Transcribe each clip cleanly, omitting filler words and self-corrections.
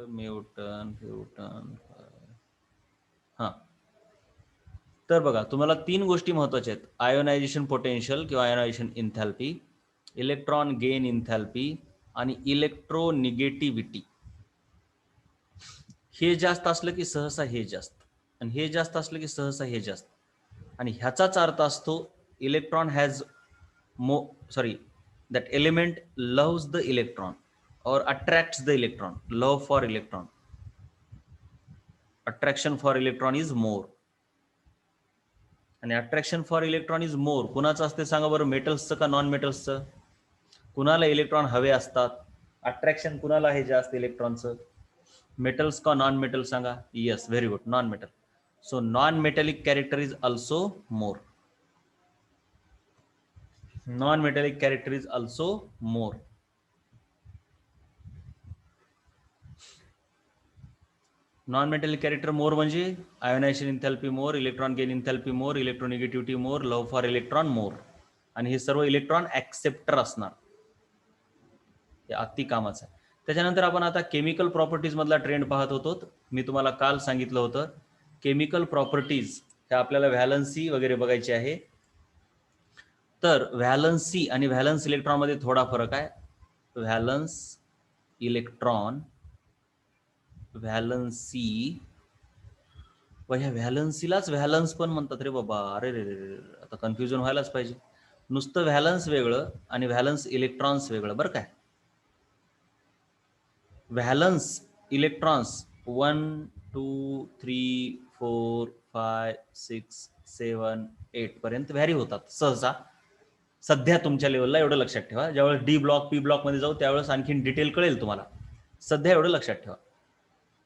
म्युटन फ्युटन. हां, तर बघा तुम्हाला तीन गोष्टी महत्त्वाच्या आहेत: आयोनायझेशन पोटेन्शियल किंवा आयोनायझेशन इंथॅल्पी, इलेक्ट्रॉन गेन इंथॅल्पी आणि इलेक्ट्रोनिगेटिव्हिटी. हे जास्त असलं की सहसा हे जास्त, आणि हे जास्त असलं की सहसा हे जास्त. आणि ह्याचाच अर्थ असतो electron has that element loves the electron or attracts the electron. Love for electron, attraction for electron is more. आणि attraction for electron is more कुणाचं असते सांगा बरं? मेटल्सचं का नॉन मेटल्सचं? कुणाला इलेक्ट्रॉन हवे असतात? अट्रॅक्शन कुणाला आहे जास्त इलेक्ट्रॉनचं? मेटल्स का नॉन मेटल सांगा? Yes, very good, non metal. So non metallic character is also more. Non metallic character is also more. Non metallic character more म्हणजे ionization enthalpy more, electron gain enthalpy more, electronegativity more, love for electron more. आणि हे सर्व electron acceptor असणार. हे अति कामाचं आहे. त्याच्यानंतर आपण आता केमिकल प्रॉपर्टीज मधला ट्रेंड पाहत होतो. मी तुम्हाला काल सांगितलं होतं केमिकल प्रॉपर्टीज ह्या आपल्याला व्हॅलन्सी वगैरे बघायची आहे. तर व्हॅलन्सी आणि व्हॅलन्स इलेक्ट्रॉन मध्ये थोडा फरक आहे. व्हॅलन्स इलेक्ट्रॉन, व्हॅलन्सी, व ह्या व्हॅलन्सीलाच व्हॅलन्स पण म्हणतात रे बाबा. अरे रे रे रे, आता कन्फ्युजन व्हायलाच पाहिजे. नुसतं व्हॅलन्स वेगळं आणि व्हॅलन्स इलेक्ट्रॉन्स वेगळं बरं काय. व्हॅलन्स इलेक्ट्रॉन्स 1 2 3 4 5 6 7 8 पर्यंत व्हॅरी होतात सहसा. सध्या तुमच्या लेवलला एवढं लक्षात ठेवा. ज्यावेळेस डी ब्लॉक पी ब्लॉक मध्ये जाऊ त्यावेळेस आणखीन डिटेल कळेल तुम्हाला. सध्या एवढं लक्षात ठेवा.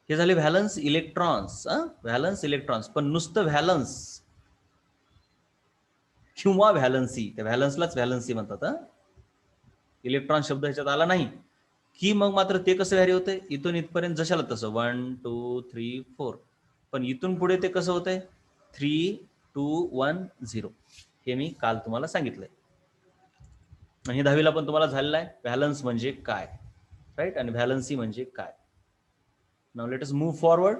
हे झाले व्हॅलन्स इलेक्ट्रॉन्स. Valence electrons. पण नुसतं व्हॅलन्स किंवा व्हॅलन्सी, त्या व्हॅलन्सलाच व्हॅलन्सी म्हणतात. इलेक्ट्रॉन शब्द ह्याच्यात आला नाही की मग मात्र ते कसं व्हॅरी होतंय? इथून इथपर्यंत जशाला तसं 1 2 3 4. पण इथून पुढे ते कसं होतंय? 3 2 1 0. हे मी काल तुम्हाला सांगितलंय. आणि 10वीला पण तुम्हाला झालेलं आहे व्हॅलन्स म्हणजे काय, राईट, आणि व्हॅलन्सी म्हणजे काय. Now let us move forward.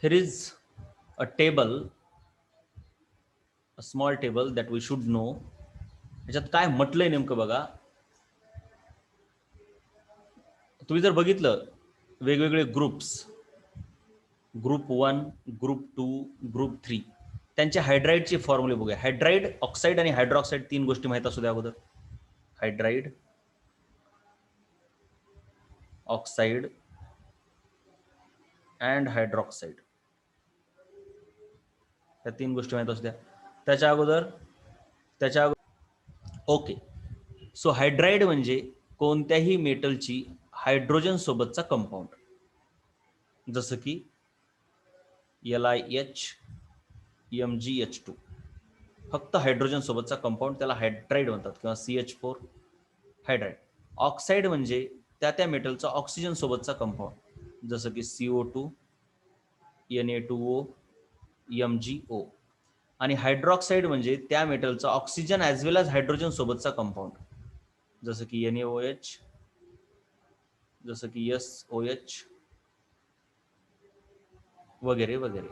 Here is a table, a small table that we should know. ह्याच्यात काय म्हटलंय नेमकं बघा. तुम्ही जर बघितलं वेगवेगळे ग्रुप्स, ग्रुप 1, ग्रुप 2, ग्रुप 3, त्यांचे हायड्राईडचे फॉर्म्युले बघूया. हायड्राईड, ऑक्साईड आणि हायड्रॉक्साईड, तीन गोष्टी माहित असू द्या अगोदर. हायड्राईड, ऑक्साईड अँड हायड्रॉक्साईड, या तीन गोष्टी माहित असू द्या. त्याच्या अगोदर ओके. सो हायड्राईड म्हणजे कोणत्याही मेटलची हायड्रोजन सोबतचा कंपाऊंड, जसं की LiH MgH2, फक्त हायड्रोजन सोबतचा कंपाऊंड, त्याला हायड्राईड म्हणतात, किंवा CH4 हायड्राईड. ऑक्साईड म्हणजे त्या मेटलचा ऑक्सिजन सोबतचा कंपाऊंड, जसं की CO2 Na2O MgO. आणि हायड्रॉक्साईड म्हणजे त्या मेटलचा oxygen as well as hydrogen सोबतचा कंपाऊंड, जसं की NaOH, जसं की SOH वगैरे वगैरे.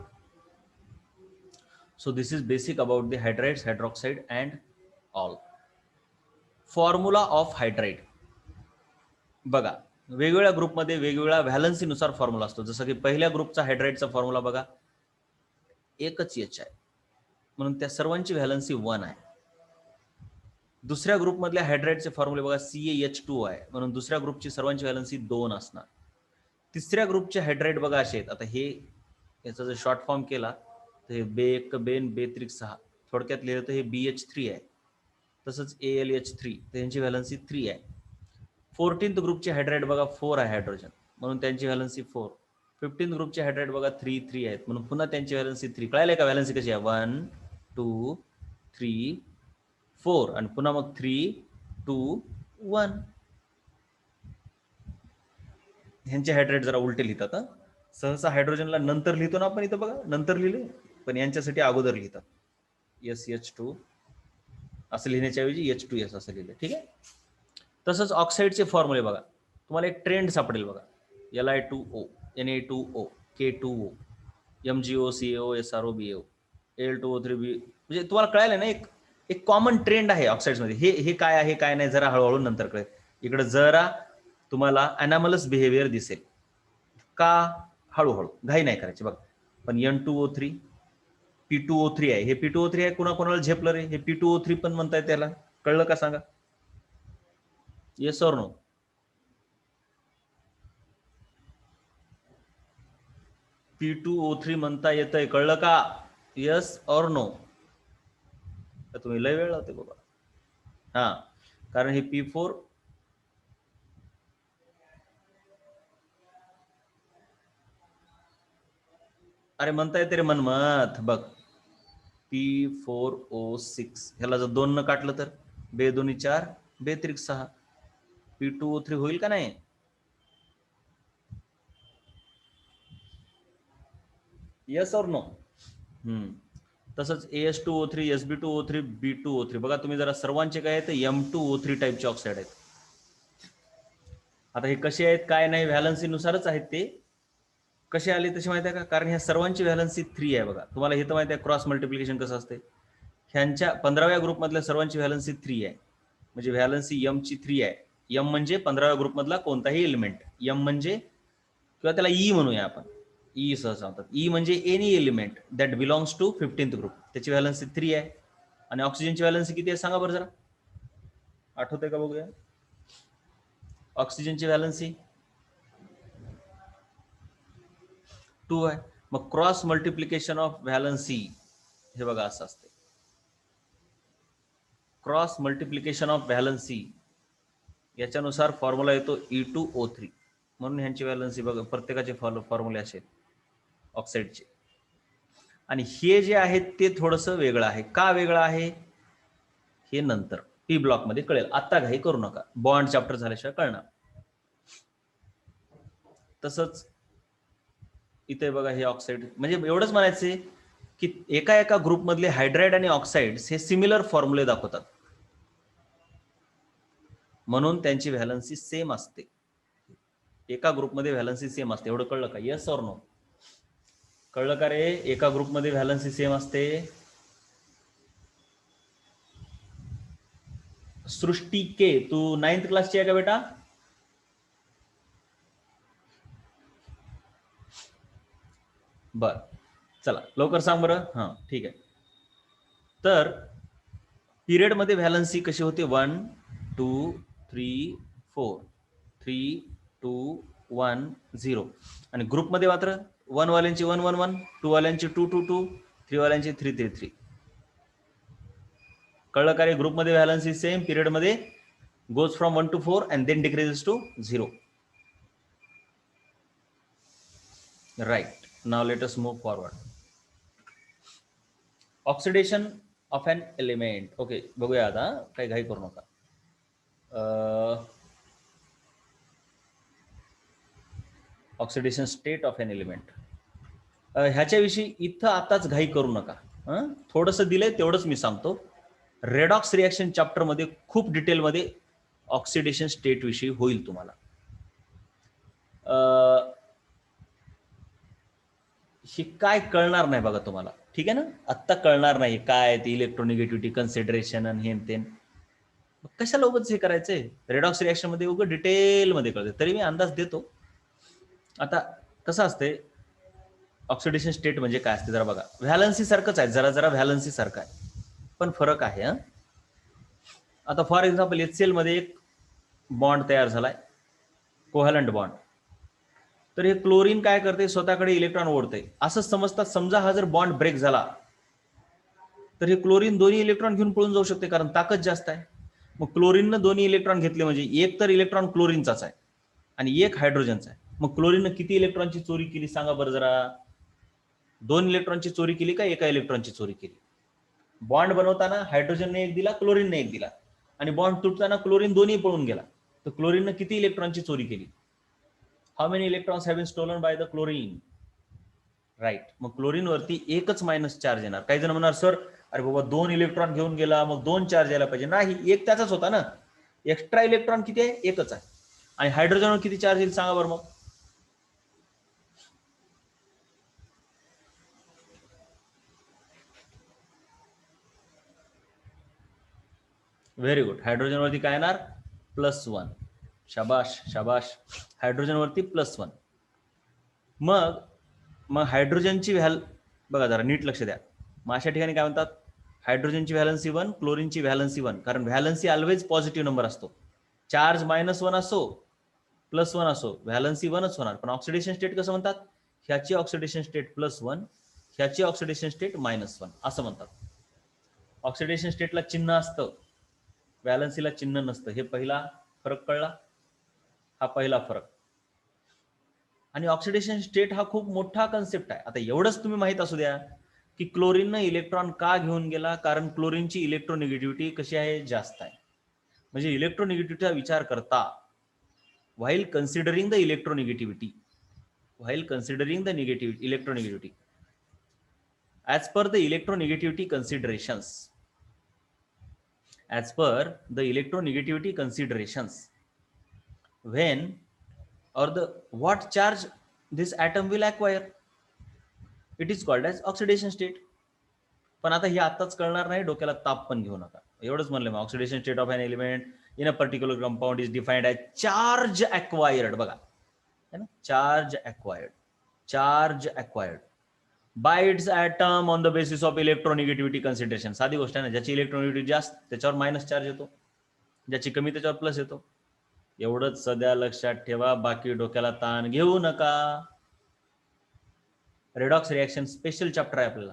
So this is basic about the hydrides, hydroxide and all. Formula of hydride बघा. वेगवेगळ्या ग्रुपमध्ये वेगवेगळ्या व्हॅलन्सीनुसार फॉर्म्युला असतो. जसं की पहिल्या ग्रुपचा हायड्राईडचा फॉर्म्युला बघा, एकच H आहे म्हणून त्या सर्वांची व्हॅलन्सी 1 आहे. दुसऱ्या ग्रुपमधल्या हायड्राईडचे फॉर्म्युले बघा, CaH2 आहे म्हणून दुसऱ्या ग्रुपची सर्वांची व्हॅलन्सी 2 असणार. तिसऱ्या ग्रुपचे हायड्राईड बघा असे आहेत. आता हे याचा जर शॉर्ट फॉर्म केला तर हे बे बेन बेत्रिक 6, थोडक्यात लिहिलं तर हे BH3 आहे. तसंच AlH3, त्यांची व्हॅलन्सी 3 आहे. 14th ग्रुपचे हायड्राईड बघा 4 आहे हायड्रोजन म्हणून त्यांची व्हॅलन्सी 4. 15th ग्रुपचे हायड्राईड बघा 3 आहेत म्हणून पुन्हा त्यांची व्हॅलन्सी 3. कळायला का व्हॅलन्सी कशी आहे? 1 2 3 4 आणि पुन्हा मग 3 2 1. ह्यांचे हायड्राईड जरा उलटे लिहितात. सहसा हायड्रोजनला नंतर लिहितो ना आपण, इथं बघा नंतर लिहिले, पण यांच्यासाठी अगोदर लिहितात. SH2 असं लिहिण्याच्या ऐवजी H2S असं लिहिलं. ठीक आहे. तसंच ऑक्साईडचे फॉर्म्युले बघा, तुम्हाला एक ट्रेंड सापडेल बघा, Li2O, Na2O, K2O, MgO, CaO, SrO, BaO, Al2O3, म्हणजे तुम्हाला कळायला ना, एक एक कॉमन ट्रेंड आहे ऑक्साईड्समध्ये. हे काय आहे काय नाही जरा हळूहळू नंतर कळेल. इकडे जरा तुम्हाला अनॅमलस बिहेवियर दिसेल का, हळूहळू, घाई नाही करायची बघा. पण N2O3, P2O3 आहे, हे P2O3 आहे, कोणाला झेपलं रे, हे P2O3 पण म्हणताय, त्याला कळलं का सांगा? Yes or no? P2O3 म्हणता येतंय, कळलं का? Yes or no? तुम्ही लय वेळ लावते बाबा. हा, कारण हे P4 अरे म्हणता येते रे मनमत. बघ, P4O6 ह्याला जर 2 न काटलं तर 2 2 4, 2 3 6, P2O3 होईल का नाही? Yes or no? तसंच AS2O3, SB2O3, B2O3 बघा, तुम्ही जरा सर्वांचे काय आहेत, M2O3 टाईपचे ऑक्साईड आहेत. आता हे कसे आहेत काय नाही, व्हॅलन्सीनुसारच आहेत ते. कसे आले तसे माहिती आहे का? कारण ह्या सर्वांची व्हॅलन्सी 3 आहे बघा. तुम्हाला हे तर माहिती आहे क्रॉस मल्टिप्लिकेशन कसं असते. ह्यांच्या 15व्या ग्रुपमधल्या सर्वांची व्हॅलन्सी 3 आहे, म्हणजे व्हॅलन्सी M ची 3 आहे. M म्हणजे 15व्या ग्रुपमधला कोणताही एलिमेंट. M म्हणजे, किंवा त्याला E म्हणूया आपण, E सहसा सांगतात. E म्हणजे any element that belongs to 15th group, त्याची व्हॅलन्सी 3 आहे. आणि ऑक्सिजनची व्हॅलन्सी किती आहे सांगा बरं जरा, आठवतंय का बघूया? ऑक्सिजनची व्हॅलन्सी 2 आहे. मग क्रॉस मल्टिप्लिकेशन ऑफ व्हॅलन्सी हे बघा असं असते. क्रॉस मल्टिप्लिकेशन ऑफ व्हॅलन्सी याच्यानुसार फॉर्म्युला येतो E2O3. म्हणून ह्यांची व्हॅलन्सी बघा, प्रत्येकाचे फॉर्म्युले असेल ऑक्साईडचे. आणि हे जे आहे ते थोडंसं वेगळं आहे. का वेगळं आहे हे नंतर पी ब्लॉक मध्ये कळेल, आता घाई करू नका, बॉन्ड चॅप्टर झाल्याशिवाय कळणार. तसंच इथे बघा, हे ऑक्साईड म्हणजे एवढंच म्हणायचे की एका ग्रुप मधले हायड्राइड आणि ऑक्साइड्स हे सिमिलर फॉर्म्युले दाखवतात, म्हणून त्यांची व्हॅलन्सी सेम असते. एका ग्रुपमध्ये व्हॅलन्सी सेम असते, एवढं कळलं का? Yes or no? कळलं का रे? एका ग्रुपमध्ये व्हॅलन्सी सेम असते. सृष्टी के, तू 9th क्लासची आहे का बेटा? बर, चला लवकर सांग बरं. हां ठीक आहे. तर पिरियड मध्ये व्हॅलन्सी कशी होते? 1 2 3 4, 3 2 1 0. आणि ग्रुपमध्ये मात्र 1 वाल्यांची 1 1 1, 2 वाल्यांची 2 2 2, 3 वाल्यांची 3 3 3. कळलं का रे? ग्रुपमध्ये व्हॅलन्सी सेम, पिरियड मध्ये goes from 1 to 4 and then decreases to 0. Right. Now let us move forward. Oxidation of an element. Okay, बघूया आता, काही घाई करू नका. Oxidation state of an element, ह्याच्याविषयी इथं आताच घाई करू नका. थोडंसं दिलंय तेवढंच मी सांगतो. रेडॉक्स रिॲक्शन चॅप्टर मध्ये खूप डिटेलमध्ये ऑक्सिडेशन स्टेट विषयी होईल तुम्हाला. हे काय कळणार नाही बघा तुम्हाला, ठीक आहे ना? आत्ता कळणार नाही काय ते इलेक्ट्रोनिगेटिव्हिटी, कन्सिडरेशन आणि हे तेन. कशाला उगाच हे करायचंय? रेडॉक्स रिॲक्शन मध्ये उगाच डिटेल मध्ये कळते, तरी मी अंदाज देतो. आता कसं असते ऑक्सिडेशन स्टेट म्हणजे काय असते जरा बघा. व्हॅलन्सी सारखंच आहे, जरा जरा व्हॅलन्सी सारखं आहे, पण फरक आहे. आता फॉर एक्झाम्पल HCl मध्ये एक बॉन्ड तयार झालाय, कोव्हॅलंट बॉन्ड. तर हे क्लोरीन काय करते, स्वतःकडे इलेक्ट्रॉन ओढते. असं समजतात, समजा हा जर बॉन्ड ब्रेक झाला तर हे क्लोरीन दोन्ही इलेक्ट्रॉन घेऊन पळून जाऊ शकते, कारण ताकद जास्त आहे. मग क्लोरीननं दोन्ही इलेक्ट्रॉन घेतले म्हणजे एक तर इलेक्ट्रॉन क्लोरीनचाच आहे आणि एक हायड्रोजनचा आहे. मग क्लोरीननं किती इलेक्ट्रॉनची चोरी केली सांगा बरं जरा? 2 इलेक्ट्रॉनची चोरी केली का एका इलेक्ट्रॉनची चोरी केली? बॉन्ड बनवताना हायड्रोजनने एक दिला, क्लोरीनने एक दिला, आणि बॉन्ड तुटताना क्लोरीन दोन्ही पळून गेला. तर क्लोरीननं किती इलेक्ट्रॉनची चोरी केली? How many electrons have been stolen by the chlorine? Right. मग क्लोरीन वरती एकच मायनस चार्ज येणार. काही जण म्हणणार सर अरे बाबा 2 इलेक्ट्रॉन घेऊन गेला, मग 2 चार्ज यायला पाहिजे. नाही, एक त्याचाच होता ना. एक्स्ट्रा इलेक्ट्रॉन किती आहे? एकच आहे. आणि हायड्रोजनवर किती चार्ज येईल सांगा बरं मग. Very good. हायड्रोजनवरती काय येणार? +1. शाबाश शाबाश. हायड्रोजनवरती +1. मग मग हायड्रोजनची बघा जरा नीट लक्ष द्या. मग अशा ठिकाणी काय म्हणतात? हायड्रोजनची व्हॅलन्सी 1, क्लोरीनची व्हॅलन्सी 1. कारण व्हॅलन्सी ऑलवेज पॉझिटिव्ह नंबर असतो. चार्ज -1 असो +1 असो, व्हॅलन्सी 1च होणार. पण ऑक्सिडेशन स्टेट कसं म्हणतात? ह्याची ऑक्सिडेशन स्टेट +1, ह्याची ऑक्सिडेशन स्टेट -1 असं म्हणतात. ऑक्सिडेशन स्टेटला चिन्ह असतं, व्हॅलन्सीला चिन्ह नसतं. हे पहिला फरक कळला. हा पहिला फरक. आणि ऑक्सिडेशन स्टेट हा खूप मोठा कन्सेप्ट आहे. आता एवढंच तुम्ही माहित असू द्या की क्लोरीननं इलेक्ट्रॉन का घेऊन गेला? कारण क्लोरीनची इलेक्ट्रोनिगेटिव्हिटी कशी आहे? जास्त आहे. म्हणजे इलेक्ट्रोनिगेटिव्हिटीचा विचार करता, while considering the electronegativity, electronegativity, as per the electronegativity considerations, when or the what charge this atom will acquire, it is called as oxidation state. पण आता हे आताच कळणार नाही, डोक्याला ताप पण घेऊ नका. एवढंच म्हणलं. मग oxidation state of an element in a particular compound is defined as charge acquired. बघा है ना, charge acquired by its atom on the basis of electronegativity consideration. साधी गोष्ट आहे ना. ज्याची इलेक्ट्रोनिगेटिव्हिटी जास्त त्याच्यावर मायनस चार्ज येतो, ज्याची कमी त्याच्यावर प्लस येतो. एवढंच सध्या लक्षात ठेवा, बाकी डोक्याला ताण घेऊ नका. रेडॉक्स रिॲक्शन स्पेशल चॅप्टर आहे आपल्याला,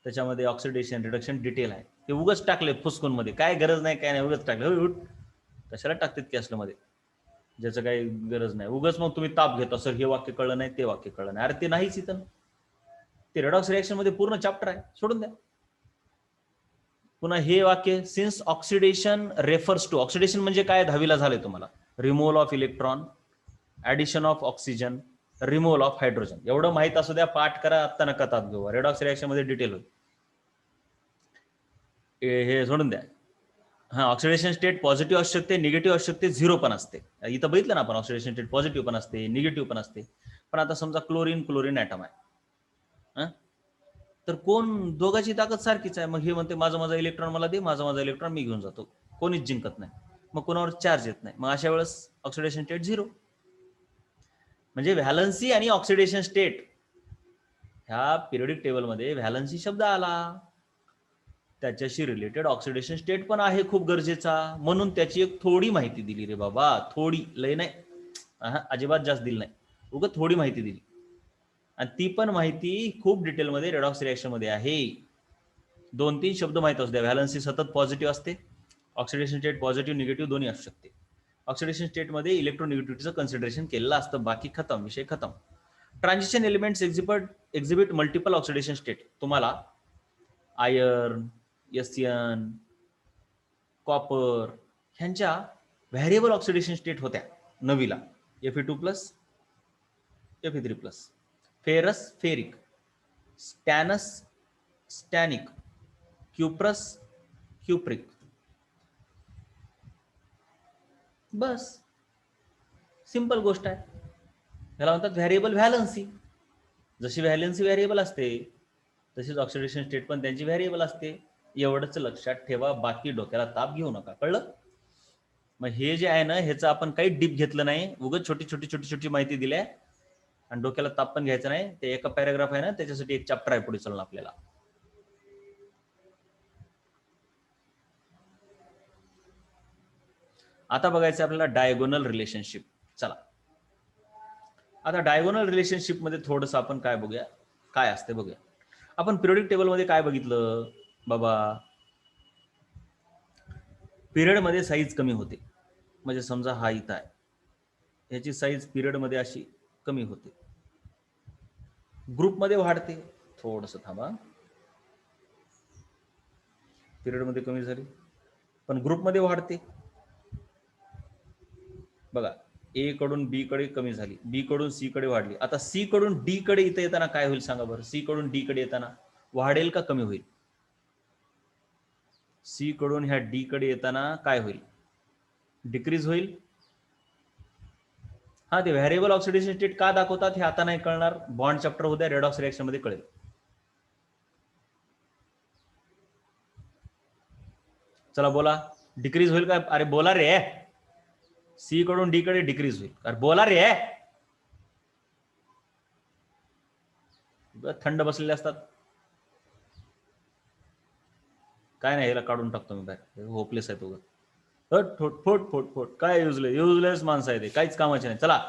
त्याच्यामध्ये ऑक्सिडेशन रिडक्शन डिटेल आहे. ते उगच टाकले फुसकून मध्ये, काय गरज नाही, काय नाही, उगच टाकले. कशाला टाकतात की असलं मध्ये, ज्याचं काही गरज नाही. उगच मग तुम्ही ताप घेता, सर हे वाक्य कळलं नाही, ते वाक्य कळलं नाही. अरे ते नाहीच इथं. ते रेडॉक्स रिॲक्शन मध्ये पूर्ण चॅप्टर आहे, सोडून द्या. पुन्हा हे वाक्य, since oxidation refers to, oxidation म्हणजे काय 10वीला झाले तुम्हाला, removal of electron, addition of oxygen, removal of hydrogen. एवढं माहित असू द्या, पाठ करा, आत्ता नका ताप घेऊ. रेडॉक्स रिॲक्शन मध्ये डिटेल होईल, हे सोडून द्या. हा, ऑक्सिडेशन स्टेट पॉझिटिव्ह असू शकते, निगेटिव्ह असू शकते, झिरो पण असते. इथं बघितलं ना आपण, ऑक्सिडेशन स्टेट पॉझिटिव्ह पण असते, निगेटिव्ह पण असते. पण आता समजा क्लोरीन ॲटम आहे, तर कोण, दोघांची ताकद सारखीच आहे. मग हे म्हणते माझा इलेक्ट्रॉन मला दे, माझा इलेक्ट्रॉन मी घेऊन जातो, कोणीच जिंकत नाही. मग कोणावर चार्ज येत नाही. मग अशा वेळेस ऑक्सिडेशन स्टेट झिरो. म्हणजे व्हॅलन्सी आणि ऑक्सिडेशन स्टेट ह्या पिरियडिक टेबलमध्ये व्हॅलन्सी शब्द आला, त्याच्याशी रिलेटेड ऑक्सिडेशन स्टेट पण आहे खूप गरजेचा. म्हणून त्याची एक थोडी माहिती दिली रे बाबा, थोडी, लय नाही, अजिबात जास्त दिली नाही, उगाच थोडी माहिती दिली. आणि ती पण माहिती खूप डिटेलमध्ये रेडॉक्स रिॲक्शन मध्ये आहे. 2-3 शब्द माहित असू द्या. व्हॅलन्सी सतत पॉझिटिव्ह असते, ऑक्सिडेशन स्टेट पॉझिटिव्ह निगेटिव्ह दोन्ही असू शकते. ऑक्सिडेशन स्टेटमध्ये इलेक्ट्रोनिगेटिव्हिटीचं कन्सिडरेशन केलेलं असतं, बाकी खतम, विषय खतम. Transition elements exhibit multiple oxidation state. तुम्हाला आयर्न, एसियन, कॉपर ह्यांच्या व्हॅरिएबल ऑक्सिडेशन स्टेट होत्या 9वीला. Fe2+, Fe3+, ferrous ferric, stannous stannic, cuprous cupric. बस, सिंपल गोष्ट आहे. त्याला म्हणतात व्हॅरिएबल व्हॅलन्सी. जशी व्हॅलन्सी व्हॅरिएबल असते, तशीच ऑक्सिडेशन स्टेट पण त्यांची व्हॅरिएबल असते. एवढंच लक्षात ठेवा, बाकी डोक्याला ताप घेऊ नका. कळलं? मग हे जे आहे ना, ह्याचं आपण काही डीप घेतलं नाही, उगाच छोटी छोटी माहिती दिली आहे. आणि डोक्याला ताप पण घ्यायचं नाही. ते एका पॅराग्राफ आहे ना, त्याच्यासाठी एक चॅप्टर आहे पुढे चालून आपल्याला. आता बघायचं आपल्याला डायगोनल रिलेशनशिप. चला, आता डायगोनल रिलेशनशिप मध्ये थोडस आपण काय बघूया, काय असते बघूया. आपण पिरियडिक टेबल मध्ये काय बघितलं बाबा, पिरियड मध्ये साईज कमी होते. म्हणजे समजा हा इथं आहे, ह्याची साईज पिरियड मध्ये अशी कमी होते, ग्रुप मध्ये वाढते. थोडस थांबा, पिरियड मध्ये कमी झाली पण ग्रुप मध्ये वाढते. बघा, ए कडून बी कडे कमी झाली, बी कडून सी कडे वाढली. आता सी कडून डी कडे इथं येताना काय होईल सांगा बरं? सी कडून डी कडे येताना वाढेल का कमी होईल? सी कडून ह्या डी कडे येताना काय होईल? डिक्रीज होईल. हा, ते व्हेरिएबल ऑक्सिडेशन स्टेट का दाखवतात हे आता नाही कळणार, बॉन्ड चॅप्टर उद्या रेडॉक्स रिएक्शन मध्ये कळेल. चला बोला, डिक्रीज होईल का? अरे बोला रे, सी कडून डी कडे डिक्रीज होईल. अरे बोला रे, थंड बसलेले असतात. काय नाही, याला काढून टाकतो मी बाहेर, होपलेस आहे तो. फोट फोट फोट फोट, काय युजलेस माणसं आहे ते, काहीच कामाचे नाही. चला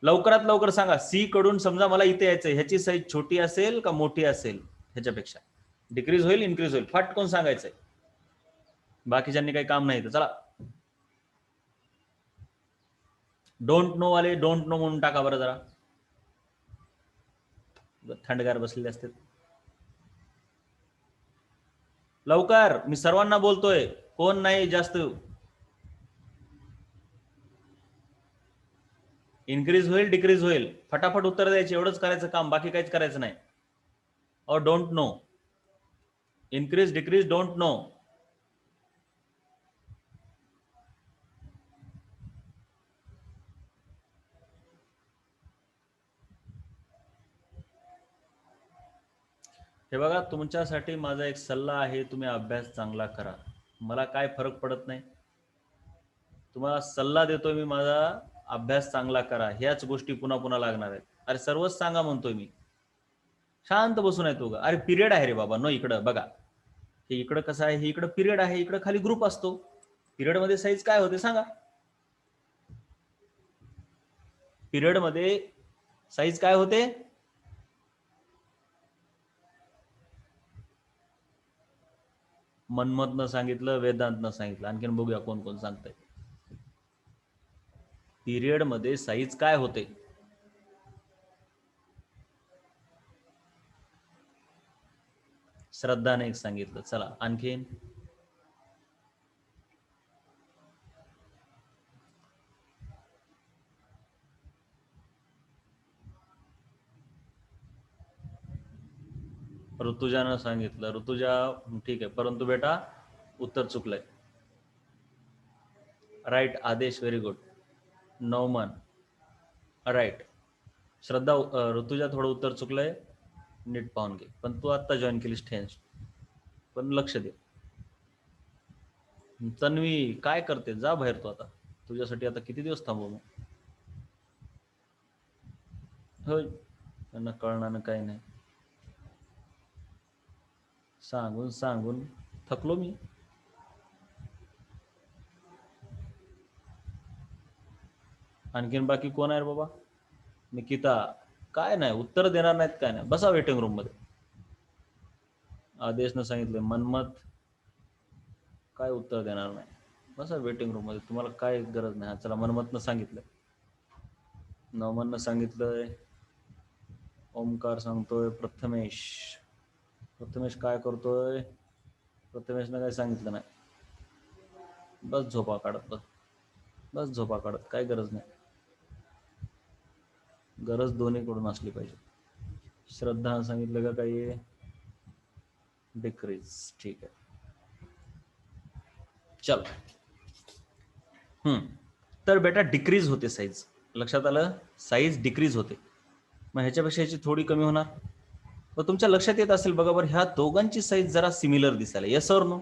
लवकरात लवकर सांगा, सी कडून समजा मला इथे यायचंय, ह्याची साईज छोटी असेल का मोठी असेल ह्याच्यापेक्षा, डिक्रीज होईल इन्क्रीज होईल, फटकून सांगायचंय. बाकीच्यांनी काही काम नाही. तर चला, डोंट नो वाले डोंट नो म्हणून टाका बरं जरा, थंडगार बसलेले असते. लवकर, मी सर्वांना बोलतोय, कोण नाही जास्त. इन्क्रीज होईल डिक्रीज होईल, फटाफट उत्तर द्यायचे, एवढंच करायचं काम, बाकी काहीच करायचं नाही. और don't know, increase decrease don't know. हे बघा, तुमच्यासाठी माझा एक सल्ला आहे, तुम्ही अभ्यास चांगला करा. मला काय फरक पडत नाही, तुम्हाला सल्ला देतोय मी माझा, अभ्यास चांगला करा. ह्याच गोष्टी पुन्हा पुन्हा लागणार आहेत. अरे सर्वच सांगा म्हणतोय मी, शांत बसून आहे तू. अरे पिरियड आहे रे बाबा, नो इकडं बघा, हे इकडं कसं आहे, हे इकडं पिरियड आहे, इकडं खाली ग्रुप असतो. पिरियड मध्ये साईज काय होते सांगा, पिरियड मध्ये साईज काय होते? मनमतनं सांगितलं, वेदांतनं सांगितलं, आणखीन बघूया कोण कोण सांगतंय. पिरियड मध्ये साईज काय होते? श्रद्धाने एक सांगितलं. चला आणखीन, ऋतुजानं सांगितलं. ऋतुजा ठीक आहे, परंतु बेटा उत्तर चुकलंय. राईट आदेश, व्हेरी गुड. Naumann right. श्रद्धा, ऋतुजा थोडं उत्तर चुकलंय, नीट पाहून घे. पण तू आता जॉईन केलीस टेन्स, पण लक्ष दे. तन्वी काय करते, जा बाहेर तू आता, तुझ्यासाठी आता किती दिवस थांबू मग? होय, त्यांना कळणार काही नाही, सांगून सांगून थकलो मी. आणखीन बाकी कोण आहे रे बाबा? निकिता, काय नाही उत्तर देणार नाहीत, काय नाही, बसा वेटिंग रूम मध्ये. आदेशनं सांगितलं. मनमत काय उत्तर देणार नाही, बसा वेटिंग रूम मध्ये, तुम्हाला काय गरज नाही. चला, मनमतनं सांगितलं, नवमननं सांगितलंय, ओमकार सांगतोय, प्रथमेश, प्रथमेश काय करतोय? प्रथमेशनं काय सांगितलं नाही, बस झोपा काढत, बस बस झोपा काढत, काय गरज नाही. गरज दोन्हीकडून असली पाहिजे. श्रद्धा सांगितलं का काही? डिक्रीज, ठीक आहे. चल, तर बेटा डिक्रीज होते साईज, लक्षात आलं? साईज डिक्रीज होते, मग ह्याच्यापेक्षा ह्याची थोडी कमी होणार. मग तुमच्या लक्षात येत असेल बघा बरं, ह्या दोघांची साईज जरा सिमिलर दिसायला, यस और नो?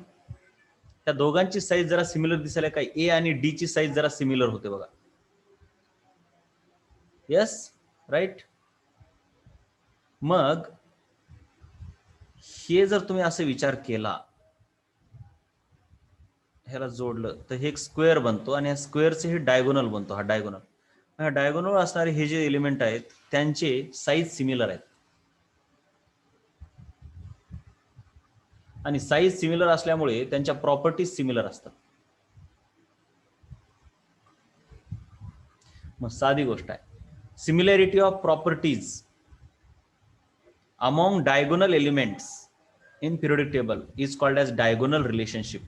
त्या दोघांची साईज जरा सिमिलर दिसायला, काय ए आणि डी ची साईज जरा सिमिलर होते बघा. Yes, right. मग हे जर तुम्ही असे विचार केला, ह्याला जोडलं तर हे एक स्क्वेअर बनतो, आणि ह्या स्क्वेअरचे हे डायगोनल बनतो. हा डायगोनल, ह्या डायगोनल असणारे हे जे एलिमेंट आहेत त्यांचे साईज सिमिलर आहेत, आणि साईज सिमिलर असल्यामुळे त्यांच्या प्रॉपर्टीज सिमिलर असतात. मग साधी गोष्ट आहे, similarity of properties among diagonal elements in periodic table is called as diagonal relationship.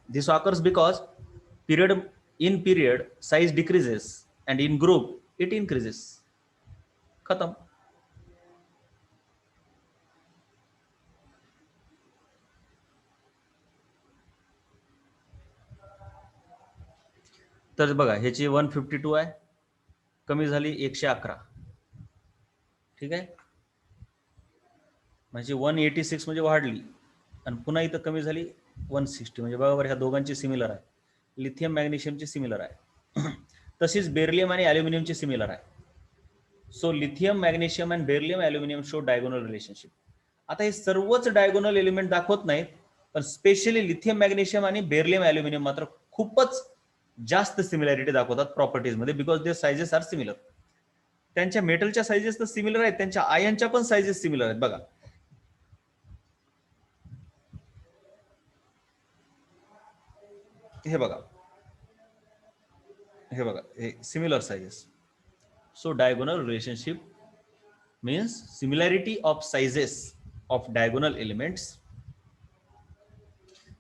This occurs because in period size decreases and in group it increases. Khatam. तर बघा ह्याची 152 आहे, कमी झाली 111. ठीक आहे, म्हणजे 186 म्हणजे वाढली आणि पुन्हा इथं कमी झाली 160. म्हणजे बरोबर ह्या दोघांची सिमिलर आहे. लिथियम मॅग्नेशियमची सिमिलर आहे. तशीच बेरिलियम आणि ॲल्युमिनियमची सिमिलर आहे. So lithium magnesium and beryllium aluminium show diagonal relationship. आता हे सर्वच डायगोनल एलिमेंट दाखवत नाहीत, पण स्पेशली लिथियम मॅग्नेशियम आणि बेरिलियम ॲल्युमिनियम मात्र खूपच जास्त सिमिलॅरिटी दाखवतात प्रॉपर्टीजमध्ये, because they sizes are similar. त्यांच्या मेटलच्या सायझेस तर सिमिलर आहेत, त्यांच्या आयनच्या पण सायझेस सिमिलर आहेत. बघा हे बघा, हे बघा, हे similar sizes. So diagonal relationship means similarity of sizes of diagonal elements,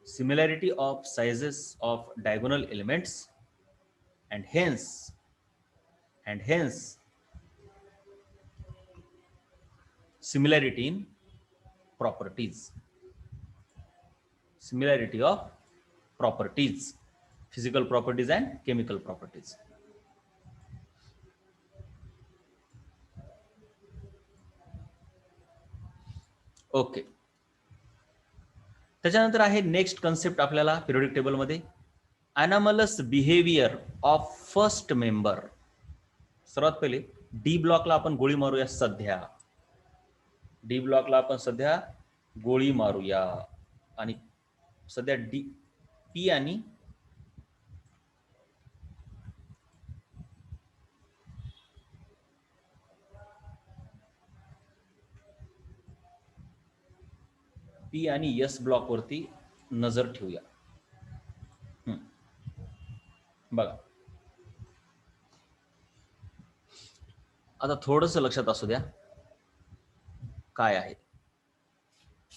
similarity of sizes of diagonal elements, and hence similarity in properties, similarity of properties, physical properties and chemical properties. Okay, त्याच्यानंतर आहे next concept आपल्याला periodic टेबलमध्ये, अनॉमलस behaviour of first member. सर्वात पहिले D ब्लॉकला आपण गोळी मारूया सध्या, D ब्लॉकला आपण सध्या गोळी मारूया आणि सध्या डी पी आणि पी आणि एस ब्लॉक वरती नजर ठेवूया. बघा आता थोडंसं लक्षात असू द्या काय आहे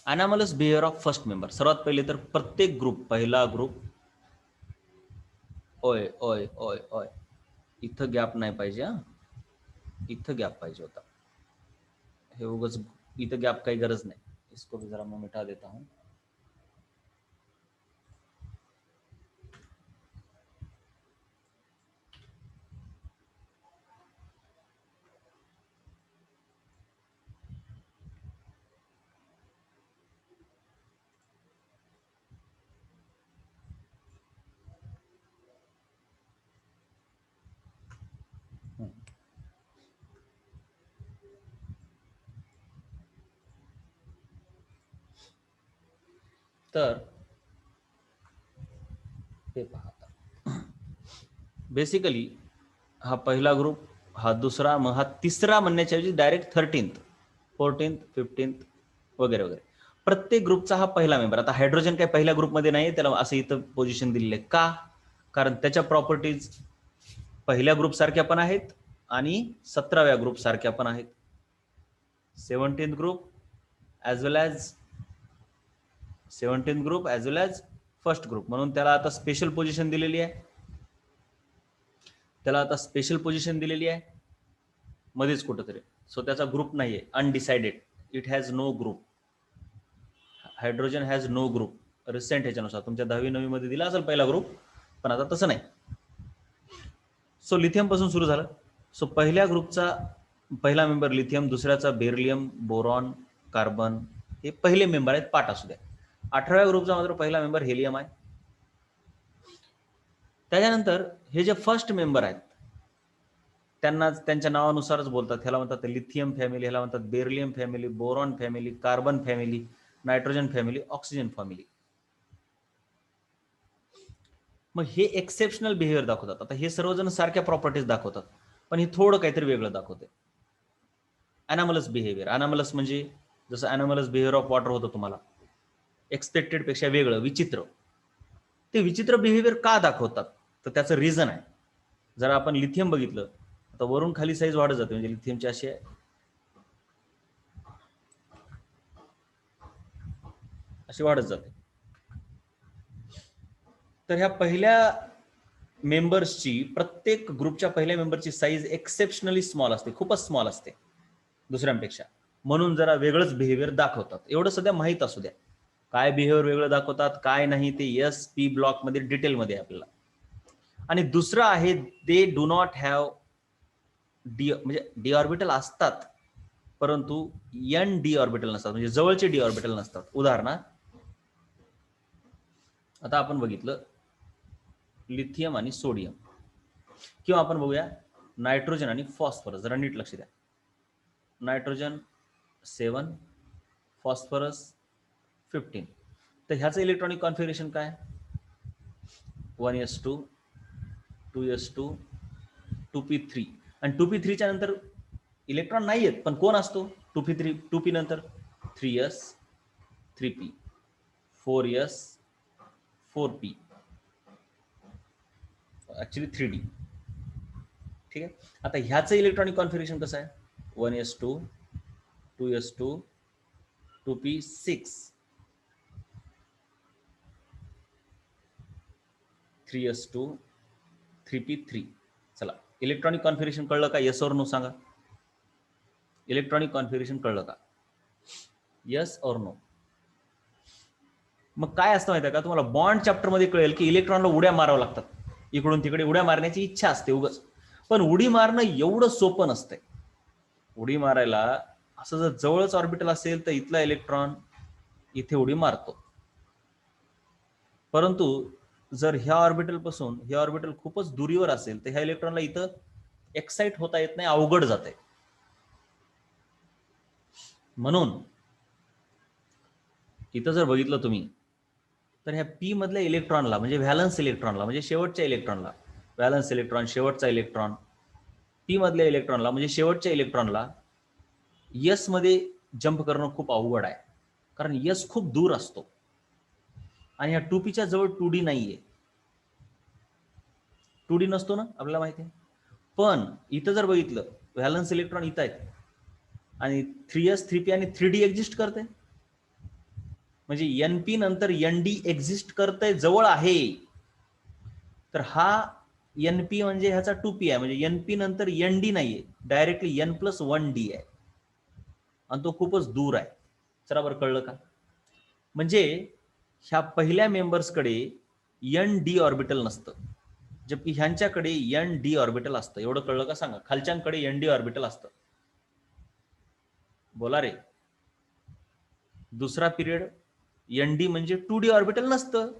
अनॉमलस बिहेवियर ऑफ फर्स्ट मेंबर. सर्वात पहिले तर प्रत्येक ग्रुप, पहिला ग्रुप, ओय ओय ओय ओय इथं गॅप नाही पाहिजे, हा इथं गॅप पाहिजे होता. हे उगाच इथं गॅप काही गरज नाही. इसको भी जरा मैं मिटा देता हूं. तर ते पाहता बेसिकली हा पहिला ग्रुप, हा दुसरा, मग हा तिसरा म्हणण्याच्या ऐवजी डायरेक्ट 13th 14th 15th वगैरे वगैरे प्रत्येक ग्रुपचा हा पहिला मेंबर. आता हायड्रोजन काही पहिल्या ग्रुपमध्ये नाही, त्याला असं इथं पोझिशन दिलेलं आहे का, कारण त्याच्या प्रॉपर्टीज पहिल्या ग्रुप सारख्या पण आहेत आणि 17व्या ग्रुप सारख्या पण आहेत. 17th ग्रुप ॲज वेल ॲज 17th ग्रुप ॲज वेल ॲज फर्स्ट ग्रुप, म्हणून त्याला आता स्पेशल पोझिशन दिलेली आहे. त्याला आता स्पेशल पोझिशन दिलेली आहे मध्येच कुठंतरी. सो त्याचा ग्रुप नाहीये, undecided, it has no group. Hydrogen has no group. Recent ह्याच्यानुसार तुमच्या 10वी 9वी मध्ये दिला असेल पहिला ग्रुप, पण आता तसं नाही. सो लिथियम पासून सुरू झालं. सो पहिल्या ग्रुपचा पहिला मेंबर लिथियम, दुसऱ्याचा बेरिलियम, बोरॉन, कार्बन, हे पहिले मेंबर आहेत, पाठ असू द्या. 18व्या ग्रुपचा मात्र पहिला मेंबर हेलियम आहे. त्याच्यानंतर हे जे फर्स्ट मेंबर आहेत त्यांना त्यांच्या नावानुसारच बोलतात. ह्याला म्हणतात लिथियम फॅमिली, ह्याला म्हणतात beryllium family, boron family, carbon family, nitrogen family, oxygen family. मग हे एक्सेप्शनल बिहेवियर दाखवतात. आता हे सर्वजण सारख्या प्रॉपर्टीज दाखवतात, पण हे थोडं काहीतरी वेगळं दाखवते. अनॉमलस बिहेवियर, अनॉमलस म्हणजे जसं अनॉमलस बिहेवियर ऑफ वॉटर होतं तुम्हाला, एक्सपेक्टेड पेक्षा वेगळं, विचित्र. ते विचित्र बिहेवियर का दाखवतात तर त्याचं रिझन आहे. जर आपण लिथियम बघितलं, आता वरून खाली साईज वाढत जाते, म्हणजे लिथियमची अशी वाढत जाते. तर ह्या पहिल्या मेंबर्सची, प्रत्येक ग्रुपच्या पहिल्या मेंबरची साईज एक्सेप्शनली स्मॉल असते, खूपच स्मॉल असते दुसऱ्यांपेक्षा, म्हणून जरा वेगळंच बिहेवियर दाखवतात. एवढं सध्या माहीत असू द्या काय बिहेवियर वेगळं दाखवतात काय नाही ते एस पी ब्लॉक मध्ये डिटेलमध्ये आपल्याला. आणि दुसरं आहे they do not have D, म्हणजे डी ऑर्बिटल असतात परंतु एन डी ऑर्बिटल नसतात, म्हणजे जवळचे डी ऑर्बिटल नसतात. उदाहरणार्थ आता आपण बघितलं लिथियम आणि सोडियम, किंवा आपण बघूया नायट्रोजन आणि फॉस्फरस. जरा नीट लक्ष द्या. Nitrogen 7, phosphorus 15. तर ह्याचं इलेक्ट्रॉनिक कॉन्फिगरेशन काय? 1s2 2s2 2p3. आणि 2p3च्या नंतर इलेक्ट्रॉन नाही आहेत, पण कोण असतो 2p नंतर? 3s 3p 4s 4p, actually 3d. ठीक आहे. आता ह्याचं इलेक्ट्रॉनिक कॉन्फिगरेशन कसं आहे? 1s2 2s2 2p6 3s2 3p3. चला, इलेक्ट्रॉनिक कॉन्फिगरेशन कळलं का? येस और नो सांगा. इलेक्ट्रॉनिक कॉन्फिगरेशन कळलं का? येस और नो. मग काय असतं माहिती आहे का तुम्हाला? बॉन्ड चॅप्टर मध्ये कळेल की इलेक्ट्रॉनला उड्या मारावं लागतात, इकडून तिकडे उड्या मारण्याची इच्छा असते उगाच. पण उडी मारणं एवढं सोपं नसतंय. उडी मारायला असं जर जवळच ऑर्बिटल असेल तर इथला इलेक्ट्रॉन इथे उडी मारतो, परंतु जर ह्या ऑर्बिटल पासून हे ऑर्बिटल खूपच दुरीवर असेल तर ह्या इलेक्ट्रॉनला इथं एक्साइट होता येत नाही, अवघड जाते. म्हणून इथं जर बघितलं तुम्ही तर ह्या पी मधल्या इलेक्ट्रॉनला, म्हणजे व्हॅलन्स इलेक्ट्रॉनला, म्हणजे शेवटच्या इलेक्ट्रॉनला, व्हॅलन्स इलेक्ट्रॉन शेवटचा इलेक्ट्रॉन, पी मधल्या इलेक्ट्रॉनला म्हणजे शेवटच्या इलेक्ट्रॉनला यस मध्ये जंप करणं खूप अवघड आहे, कारण यस खूप दूर असतो आणि ह्या 2pच्या जवळ 2d नाहीये. 2d नसतो ना, आपल्याला माहिती आहे. पण इथं जर बघितलं व्हॅलन्स इलेक्ट्रॉन इथं आहेत आणि 3s 3p आणि 3d एक्झिस्ट करते, म्हणजे एनपी नंतर एनडी एक्झिस्ट करते, जवळ आहे. तर हा एनपी म्हणजे ह्याचा 2p आहे, म्हणजे एनपी नंतर एनडी नाहीये, डायरेक्टली n+1d आहे आणि तो खूपच दूर आहे. चला बरं, कळलं का? म्हणजे ह्या पहिल्या मेंबर्सकडे एन डी ऑर्बिटल नसतं, जबकि ह्यांच्याकडे एन डी ऑर्बिटल असतं. एवढं कळलं का सांगा? खालच्यांकडे एन डी ऑर्बिटल असतं. बोला रे. दुसरा पिरियड एन डी म्हणजे 2d ऑर्बिटल नसतं,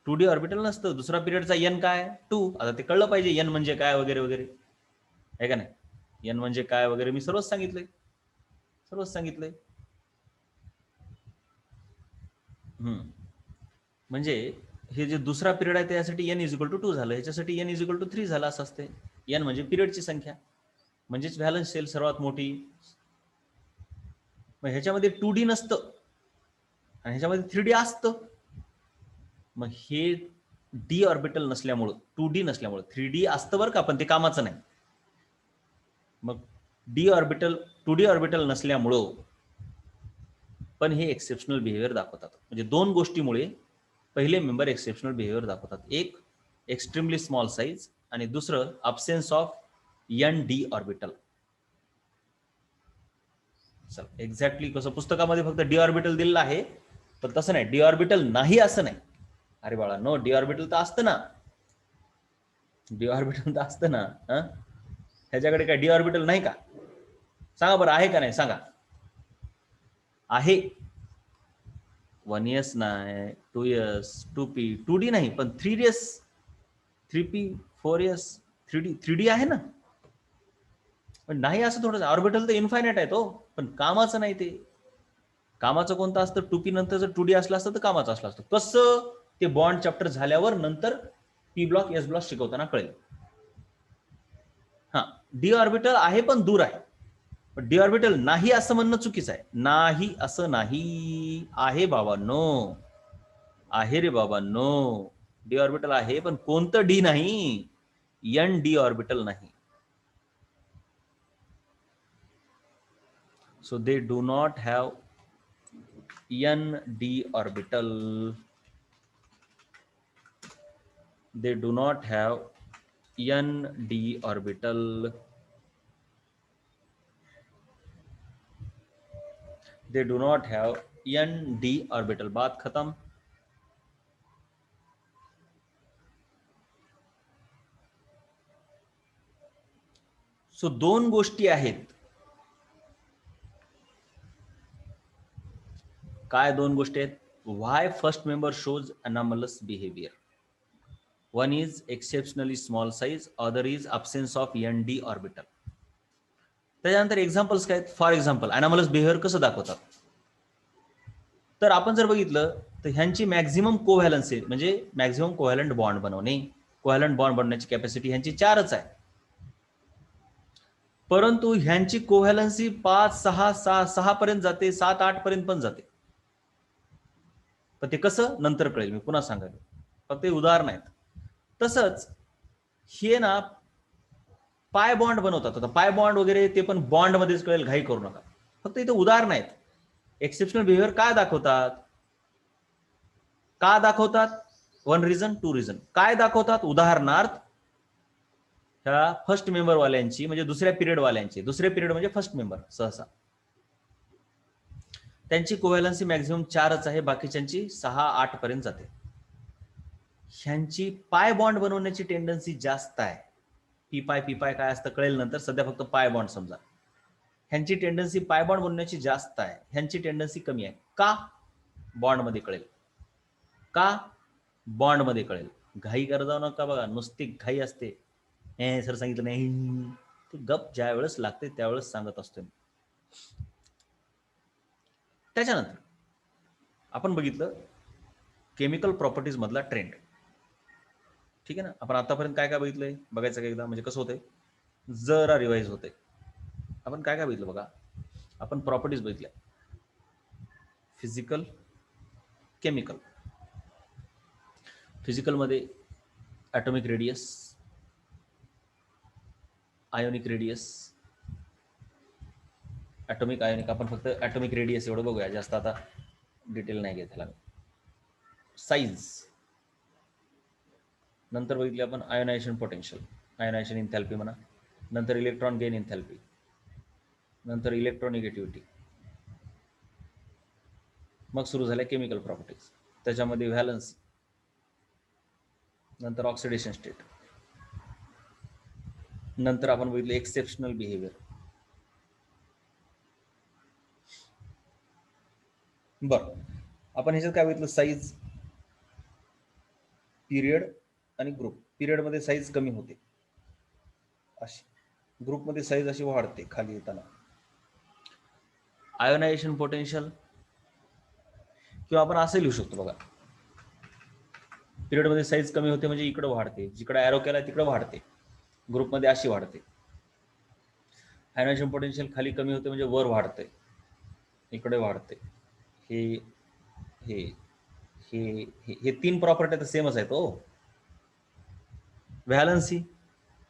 2d ऑर्बिटल नसतं. दुसरा पिरियडचा एन काय? 2. आता ते कळलं पाहिजे एन म्हणजे काय वगैरे वगैरे, आहे का नाही? एन म्हणजे काय वगैरे मी सर्वच सांगितलंय, सर्वच सांगितलंय. म्हणजे हे जे दुसरा पिरियड आहे त्यासाठी n=2 झालं, ह्याच्यासाठी n=3 झालं. असं असते. n म्हणजे पिरियडची संख्या, म्हणजेच व्हॅलन्स शेल सर्वात मोठी. मग ह्याच्यामध्ये 2d नसतं आणि ह्याच्यामध्ये 3d असतं. मग हे डी ऑर्बिटल नसल्यामुळं, 2d नसल्यामुळं, 3d असतं बरं का, पण ते कामाचं नाही. मग डी ऑर्बिटल 2d ऑर्बिटल नसल्यामुळं पण हे एक्सेप्शनल बिहेवियर दाखवतात. म्हणजे दोन गोष्टीमुळे पहिले मेंबर एक्सेप्शनल बिहेवियर दाखवतात. एक एक्स्ट्रीमली स्मॉल साईज आणि दुसरं absence of an d orbital. चल एक्झॅक्टली कसं पुस्तकामध्ये फक्त डी ऑर्बिटल दिलेलं आहे, पण तसं नाही. डी ऑर्बिटल नाही असं नाही. अरे बाळा नो, डी ऑर्बिटल तर असतं ना, डी ऑर्बिटल तर असतं ना. ह्याच्याकडे काय डी ऑर्बिटल नाही का? सांगा बरं, आहे का नाही सांगा. आहे. 1s नाही, 2s 2p 2d नाही, पण 3s 3p 4s 3d आहे ना. पण नाही असं थोडं. ऑर्बिटल तर इन्फायनाइट आहे तो, पण कामाचं नाही ते. कामाचं कोणतं असतं? 2p नंतर जर 2d असलं असतं तर कामाचं असलं असतं. कसं? ते बॉन्ड चॅप्टर झाल्यावर नंतर पी ब्लॉक एस ब्लॉक शिकवताना कळेल. हा, डी ऑर्बिटल आहे पण दूर आहे. पण डी ऑर्बिटल नाही असं म्हणणं चुकीचं आहे. नाही असं नाही, आहे बाबा नो, आहे रे बाबा नो. डी ऑर्बिटल आहे, पण कोणतं डी नाही? एन डी ऑर्बिटल नाही. So they do not have n d orbital. They do not have n d orbital. They do not have n d orbital. बात खत्म. सो दोन गोष्टी आहेत. काय दोन गोष्टी आहेत? Why first member shows anomalous behaviour. One is exceptionally small size, other is absence of ND orbital. त्याच्यानंतर एक्झाम्पल्स काय आहेत? फॉर एक्झाम्पल अनॉमलस बिहेवियर कसं दाखवतात? तर आपण जर बघितलं तर ह्यांची मॅक्झिमम कोव्हॅलन्सी म्हणजे मॅक्झिमम कोव्हॅलंट बॉन्ड बनवणे, कोव्हॅलंट बॉन्ड बनवण्याची कॅपॅसिटी ह्यांची 4च आहे. परंतु ह्यांची कोव्हॅलन्सी 5, 6, 6 पर्यंत जाते, 7, 8 पर्यंत पण जाते. पण ते कसं नंतर कळेल, मी पुन्हा सांगेल. फक्त हे उदाहरण आहेत. तसंच हे ना पाय बॉन्ड बनवतात. आता पाय बॉन्ड वगैरे ते पण बॉन्ड मध्येच कळेल, घाई करू नका. फक्त इथे उदाहरण आहेत. एक्सेप्शनल बिहेवियर काय दाखवतात? का दाखवतात? One reason, two reason. काय दाखवतात? उदाहरणार्थ ह्या फर्स्ट मेंबर वाल्यांची म्हणजे दुसऱ्या पिरियड वाल्यांची, दुसरे पिरियड म्हणजे फर्स्ट मेंबर सहसा त्यांची कोव्हॅलन्सी मॅक्झिमम 4च आहे, बाकीच्यांची 6, 8 पर्यंत जाते. ह्यांची पाय बॉन्ड बनवण्याची टेंडन्सी जास्त आहे. पी पाय काय असतं कळेल नंतर, सध्या फक्त पाय बॉन्ड समजा. ह्यांची टेंडन्सी पाय बॉन्ड बनवण्याची जास्त आहे, ह्यांची टेंडन्सी कमी आहे. का? बॉन्ड मध्ये कळेल. का? बॉन्ड मध्ये कळेल. घाई करत जाऊ नका बघा, नुसती घाई असते. सर सांगितलं नाही, ते गप ज्या वेळेस लागते त्यावेळेस सांगत असतो. त्याच्यानंतर आपण बघितलं केमिकल प्रॉपर्टीज मधला ट्रेंड. ठीक आहे ना. आपण आतापर्यंत काय काय बघितलंय बघायचं का एकदा, म्हणजे कसं होतंय जरा रिवाइज होते. आपण काय काय बघितलं बघा. आपण प्रॉपर्टीज बघितल्या, फिजिकल, केमिकल. फिजिकल मध्ये atomic radius, ionic radius, atomic ionic. आपण फक्त ॲटॉमिक रेडियस एवढं बघूया, जास्त आता डिटेल नाही घेत त्याला. साईज नंतर बघितले आपण, आयोनायझेशन पोटेन्शियल, आयोनायझेशन इंथॅल्पी म्हणा, नंतर इलेक्ट्रॉन गेन इंथॅल्पी, नंतर इलेक्ट्रोनिगेटिव्हिटी, मग सुरू झाल्या केमिकल प्रॉपर्टीज. त्याच्यामध्ये व्हॅलन्स, नंतर ऑक्सिडेशन स्टेट, नंतर आपण बघितलं एक्सेप्शनल बिहेवियर. बरं, आपण ह्याच्यात काय बघितलं? साईज, पिरियड आणि ग्रुप. पिरियडमध्ये साईज कमी होते अशी, ग्रुपमध्ये साईज अशी वाढते खाली येताना. आयोनायझेशन पोटेन्शियल किंवा आपण असं लिहू शकतो बघा, पिरियडमध्ये साईज कमी होते म्हणजे इकडे वाढते, जिकडे एरो केला तिकडे वाढते, ग्रुपमध्ये अशी वाढते. आयोनायझेशन पोटेन्शियल खाली कमी होते म्हणजे वर वाढते, इकडे वाढते. हे हे हे हे 3 प्रॉपर्टी तर सेमच आहेत. हो, व्हॅलन्सी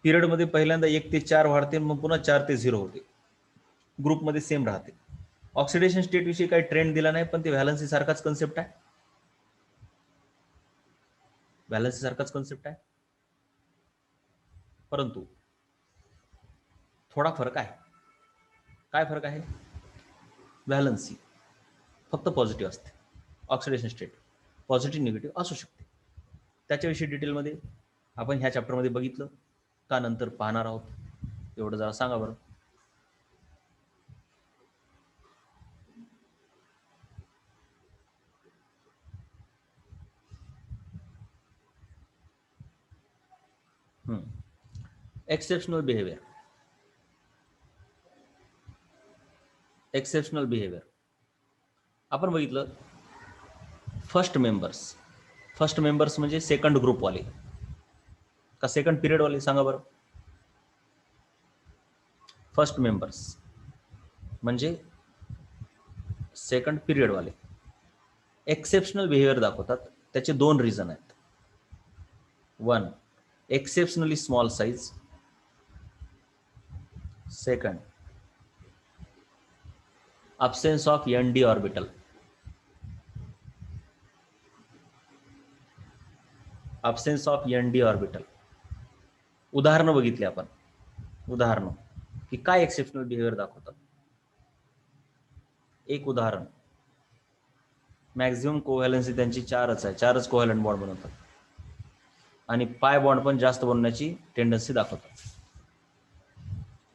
पिरियडमध्ये पहिल्यांदा 1 ते 4 वाढते, मग पुन्हा 4 ते 0 होते, ग्रुपमध्ये सेम राहते. ऑक्सिडेशन स्टेट विषयी काही ट्रेंड दिला नाही, पण ते व्हॅलन्सी सारखाच कन्सेप्ट आहे. व्हॅलन्सी सारखाच कन्सेप्ट आहे, परंतु थोडा फरक आहे. काय फरक आहे? व्हॅलन्सी फक्त पॉझिटिव्ह असते, ऑक्सिडेशन स्टेट पॉझिटिव्ह निगेटिव्ह असू शकते. त्याच्याविषयी डिटेलमध्ये आपण ह्या चॅप्टरमध्ये बघितलं का नंतर पाहणार आहोत, एवढं जरा सांगा बरं. Exceptional behaviour. एक्सेप्शनल बिहेवियर आपण बघितलं, फर्स्ट मेंबर्स म्हणजे सेकंड ग्रुपवाले का सेकंड पिरियडवाले? सांगा बरं. फर्स्ट मेंबर्स म्हणजे सेकंड पिरियडवाले एक्सेप्शनल बिहेवियर दाखवतात. त्याचे 2 रिझन आहेत. One, exceptionally small size. Second, absence of ND orbital. absence of ND orbital. उदाहरणं बघितली आपण, उदाहरणं की काय एक्सेप्शनल बिहेवियर दाखवतात. एक उदाहरण, मॅक्झिमम कोव्हॅलन्सी त्यांची 4च आहे, 4च कोव्हॅलंट बॉन्ड बनवतात आणि पाय बॉन्ड पण जास्त बनवण्याची टेंडन्सी दाखवतात.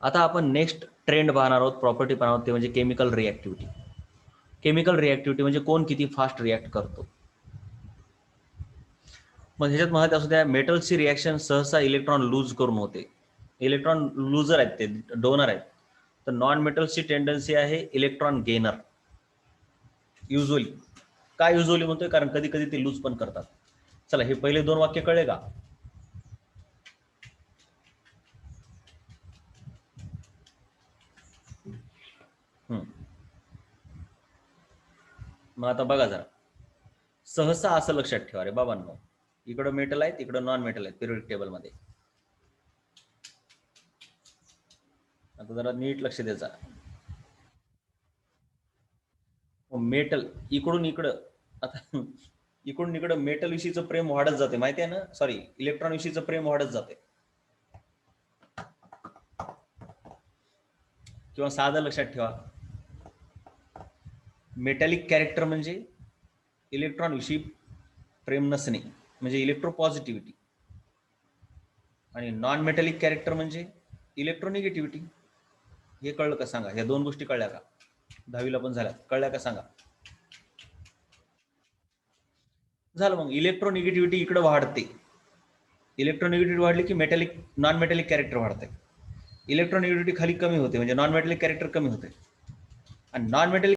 आता आपण नेक्स्ट ट्रेंड पाहणार आहोत, प्रॉपर्टी पाहणार आहोत, ते म्हणजे केमिकल रिॲक्टिव्हिटी. केमिकल रिॲक्टिव्हिटी म्हणजे कोण किती फास्ट रिॲक्ट करतो. मग ह्याच्यात महत्त्वाचं असू द्या, मेटल्सची रिॲक्शन सहसा इलेक्ट्रॉन लूज करून होते. इलेक्ट्रॉन लूजर आहेत, ते डोनर आहेत. तर नॉन मेटल्सची टेंडन्सी आहे इलेक्ट्रॉन गेनर. युजली काय युजली म्हणतोय, कारण कधी कधी ते लूज पण करतात. चला, हे पहिले 2 वाक्य कळले का? मग आता बघा जरा, सहसा असं लक्षात ठेवा रे बाबांनो, इकडं मेटल आहेत, इकडं नॉन मेटल आहेत पिरियोडिक टेबलमध्ये. आता जरा नीट लक्ष द्यायचा. मेटल इकडून इकडं, आता इकडून इकडं मेटल विषयीचं प्रेम वाढत जाते, माहिती आहे ना, सॉरी इलेक्ट्रॉन विषयीचं प्रेम वाढत जाते. किंवा साधं लक्षात ठेवा, मेटॅलिक कॅरेक्टर म्हणजे इलेक्ट्रॉन विषयी प्रेम नसणे, म्हणजे इलेक्ट्रोपॉझिटिव्हिटी. आणि नॉन मेटॅलिक कॅरेक्टर म्हणजे इलेक्ट्रोनिगेटिव्हिटी. हे कळलं का सांगा? ह्या 2 गोष्टी कळल्या का? 10वीला पण झाल्या, कळल्या का सांगा? झालं. मग इलेक्ट्रोनिगेटिव्हिटी इकडे वाढते. इलेक्ट्रोनिगेटिव्हिटी वाढली की मेटॅलिक नॉन मेटॅलिक कॅरेक्टर वाढते. इलेक्ट्रोनिगेटिव्हिटी खाली कमी होते, म्हणजे नॉन मेटॅलिक कॅरेक्टर कमी होते. आणि नॉन मेटॅलिक